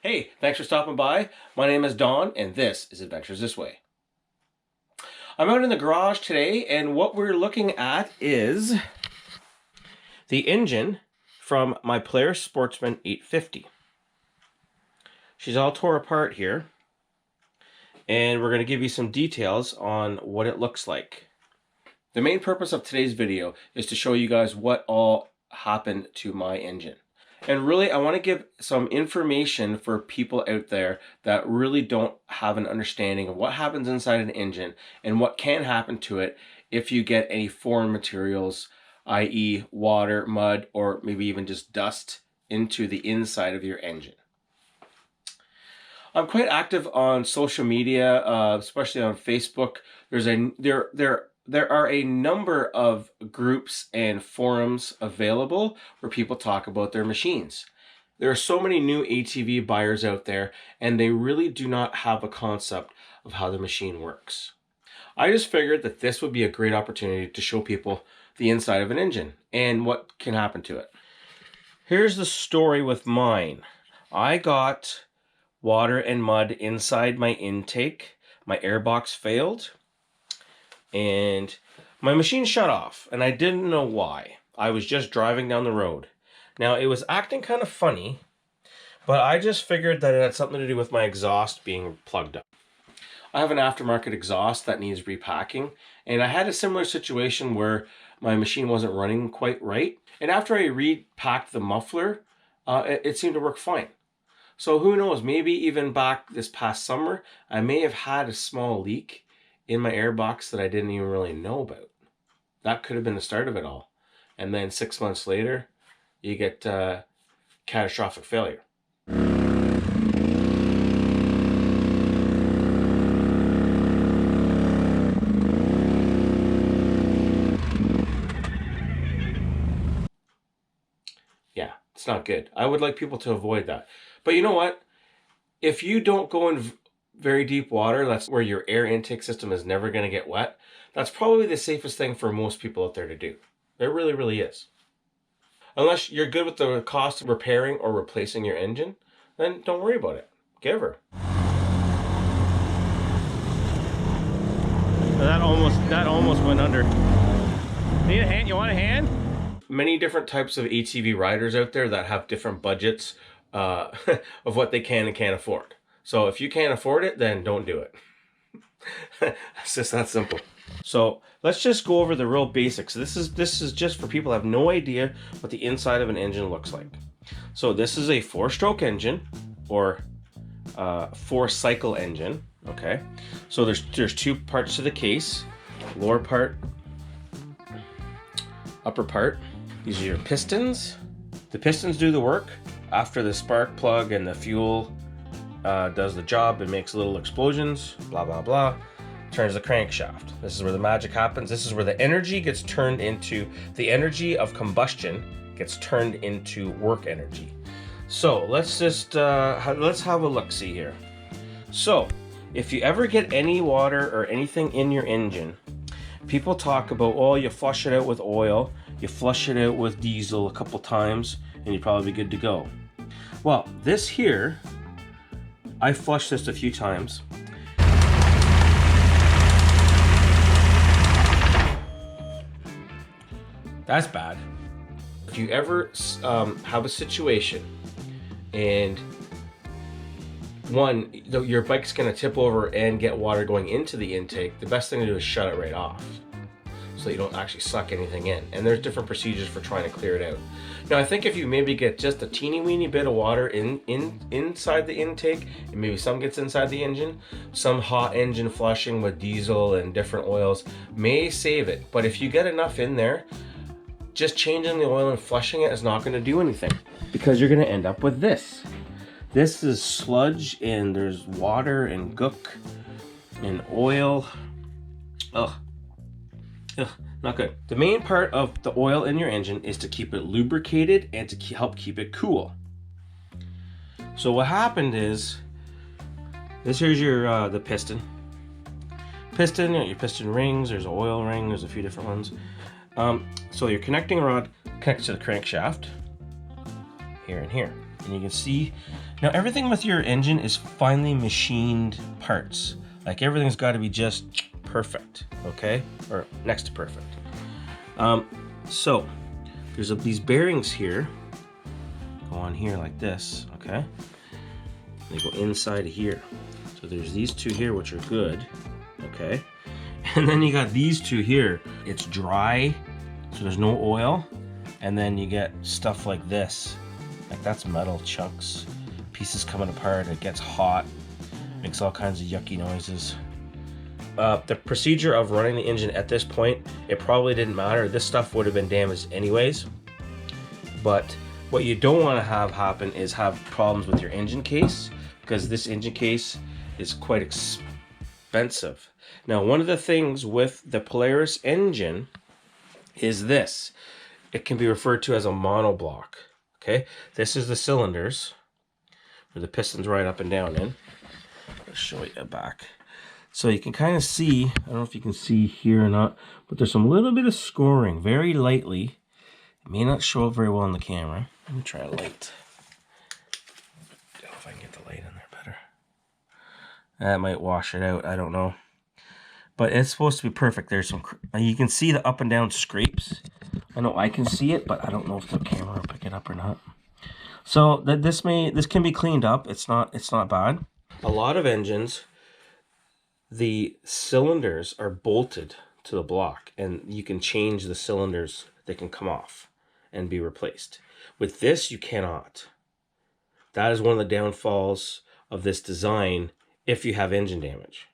Hey, thanks for stopping by. My name is Don, and this is Adventures This Way. I'm out in the garage today, and what we're looking at is the engine from my Polaris Sportsman 850. She's all tore apart here, and we're going to give you some details on what it looks like. The main purpose of today's video is to show you guys what all happened to my engine. And really, I want to give some information for people out there that really don't have an understanding of what happens inside an engine and what can happen to it if you get any foreign materials, i.e. water, mud, or maybe even just dust into the inside of your engine. I'm quite active on social media, especially on Facebook. There are a number of groups and forums available where people talk about their machines. There are so many new ATV buyers out there, and they really do not have a concept of how the machine works. I just figured that this would be a great opportunity to show people the inside of an engine and what can happen to it. Here's the story with mine. I got water and mud inside my intake. My airbox failed, and my machine shut off, and I didn't know why. I was just driving down the road. Now, it was acting kind of funny, but I just figured that it had something to do with my exhaust being plugged up. I have an aftermarket exhaust that needs repacking, and I had a similar situation where my machine wasn't running quite right. And after I repacked the muffler, it seemed to work fine. So who knows, maybe even back this past summer, I may have had a small leak in my airbox that I didn't even really know about. That could have been the start of it all. And then 6 months later, you get catastrophic failure. Yeah, it's not good. I would like people to avoid that. But you know what? If you don't go in very deep water, that's where your air intake system is never going to get wet. That's probably the safest thing for most people out there to do. It really, really is. Unless you're good with the cost of repairing or replacing your engine, then don't worry about it. Give her. That almost went under. Need a hand? You want a hand? Many different types of ATV riders out there that have different budgets of what they can and can't afford. So if you can't afford it, then don't do it. It's just that simple. So let's just go over the real basics. This is just for people who have no idea what the inside of an engine looks like. So this is a 4-stroke engine, or 4-cycle engine. Okay. So there's 2 parts to the case: lower part, upper part. These are your pistons. The pistons do the work after the spark plug and the fuel does the job. It makes little explosions, blah, blah, blah. Turns the crankshaft. This is where the magic happens. This is where the energy gets turned into, the energy of combustion gets turned into work energy. So let's just, let's have a look-see here. So if you ever get any water or anything in your engine, people talk about, oh, you flush it out with oil, you flush it out with diesel a couple times, and you're probably good to go. Well, this here, I flushed this a few times. That's bad. If you ever have a situation and your bike's gonna tip over and get water going into the intake, the best thing to do is shut it right off so you don't actually suck anything in. And there's different procedures for trying to clear it out. Now, I think if you maybe get just a teeny weeny bit of water inside the intake, and maybe some gets inside the engine, some hot engine flushing with diesel and different oils may save it. But if you get enough in there, just changing the oil and flushing it is not going to do anything, because you're going to end up with this. This is sludge, and there's water and gook and oil. Ugh. Ugh, not good. The main part of the oil in your engine is to keep it lubricated and to help keep it cool. So what happened is, this here's your the piston. Your piston rings. There's an oil ring. There's a few different ones. So your connecting rod connects to the crankshaft here and here, and you can see now everything with your engine is finely machined parts. Like everything's got to be just perfect, okay, or next to perfect. So there's these bearings here. Go on here like this, okay. They go inside of here. So there's these two here, which are good, okay. And then you got these two here. It's dry, so there's no oil. And then you get stuff like this. Like that's metal chunks, pieces coming apart. It gets hot, makes all kinds of yucky noises. The procedure of running the engine at this point, it probably didn't matter. This stuff would have been damaged anyways. But what you don't want to have happen is have problems with your engine case, because this engine case is quite expensive. Now, one of the things with the Polaris engine is this. It can be referred to as a monoblock. Okay, this is the cylinders where the piston's right up and down in. I'll show you back. So you can kind of see, I don't know if you can see here or not, but there's some little bit of scoring, very lightly. It may not show up very well on the camera. Let me try a light. I don't know if I can get the light in there better. That might wash it out, I don't know. But it's supposed to be perfect. There's some, you can see the up and down scrapes. I know I can see it, but I don't know if the camera will pick it up or not. So that this can be cleaned up. It's not bad. A lot of engines, the cylinders are bolted to the block, and you can change the cylinders. They can come off and be replaced. With this, you cannot. That is one of the downfalls of this design if you have engine damage.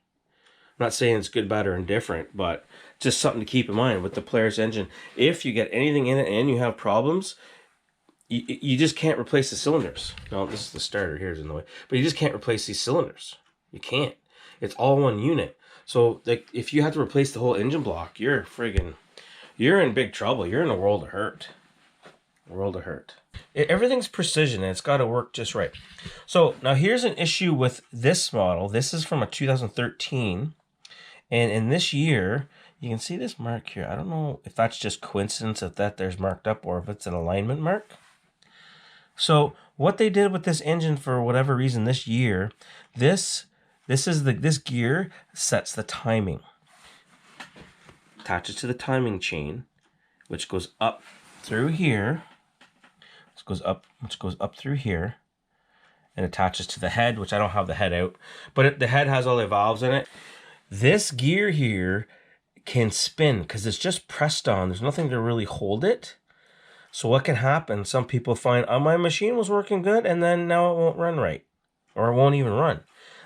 I'm not saying it's good, bad, or indifferent, but just something to keep in mind with the Polaris engine. If you get anything in it and you have problems, you just can't replace the cylinders. No, this is the starter, here's in the way. But you just can't replace these cylinders. You can't. It's all one unit. So like, if you have to replace the whole engine block, you're in big trouble. You're in a world of hurt. Everything's precision, and it's got to work just right. So now here's an issue with this model. This is from a 2013. And in this year, you can see this mark here. I don't know if that's just coincidence that there's marked up or if it's an alignment mark. So what they did with this engine, for whatever reason this year, this gear sets the timing. Attaches to the timing chain, which goes up through here. Which goes up through here, and attaches to the head, which I don't have the head out, but the head has all the valves in it. This gear here can spin because it's just pressed on. There's nothing to really hold it. So what can happen? Some people find, oh, my machine was working good, and then now it won't run right, or it won't even run.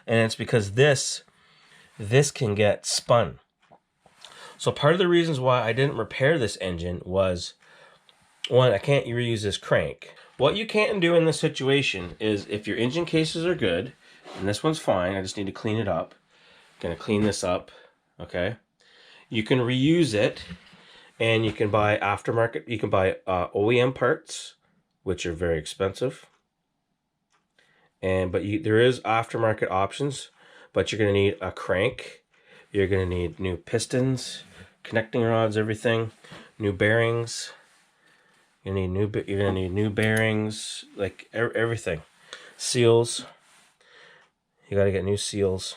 And it's because this can get spun. So part of the reasons why I didn't repair this engine was, one, I can't reuse this crank. What you can't do in this situation is, if your engine cases are good, and this one's fine, I just need to clean it up. Gonna clean this up, okay? You can reuse it, and you can buy aftermarket. You can buy OEM parts, which are very expensive. But there is aftermarket options. But you're gonna need a crank. You're gonna need new pistons, connecting rods, everything, new bearings. You're gonna need new bearings, like everything. Seals. You gotta get new seals.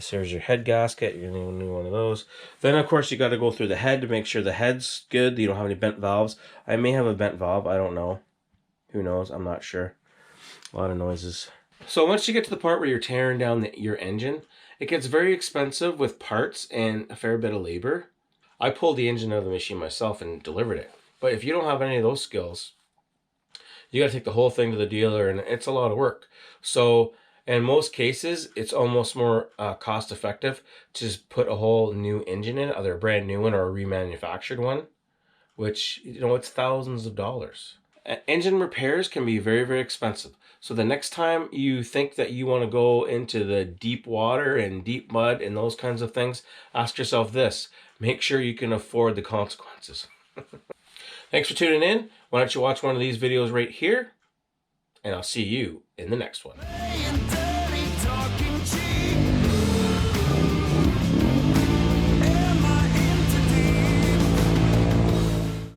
There's your head gasket. You're gonna need one of those. Then of course you gotta go through the head to make sure the head's good. You don't have any bent valves. I may have a bent valve. I don't know. Who knows? I'm not sure. A lot of noises. So once you get to the part where you're tearing down your engine, it gets very expensive with parts and a fair bit of labor. I pulled the engine out of the machine myself and delivered it. But if you don't have any of those skills, you got to take the whole thing to the dealer, and it's a lot of work. So in most cases, it's almost more cost effective to just put a whole new engine in, either a brand new one or a remanufactured one, which, it's thousands of dollars. Engine repairs can be very, very expensive. So the next time you think that you want to go into the deep water and deep mud and those kinds of things, ask yourself this: make sure you can afford the consequences. Thanks for tuning in. Why don't you watch one of these videos right here? And I'll see you in the next one.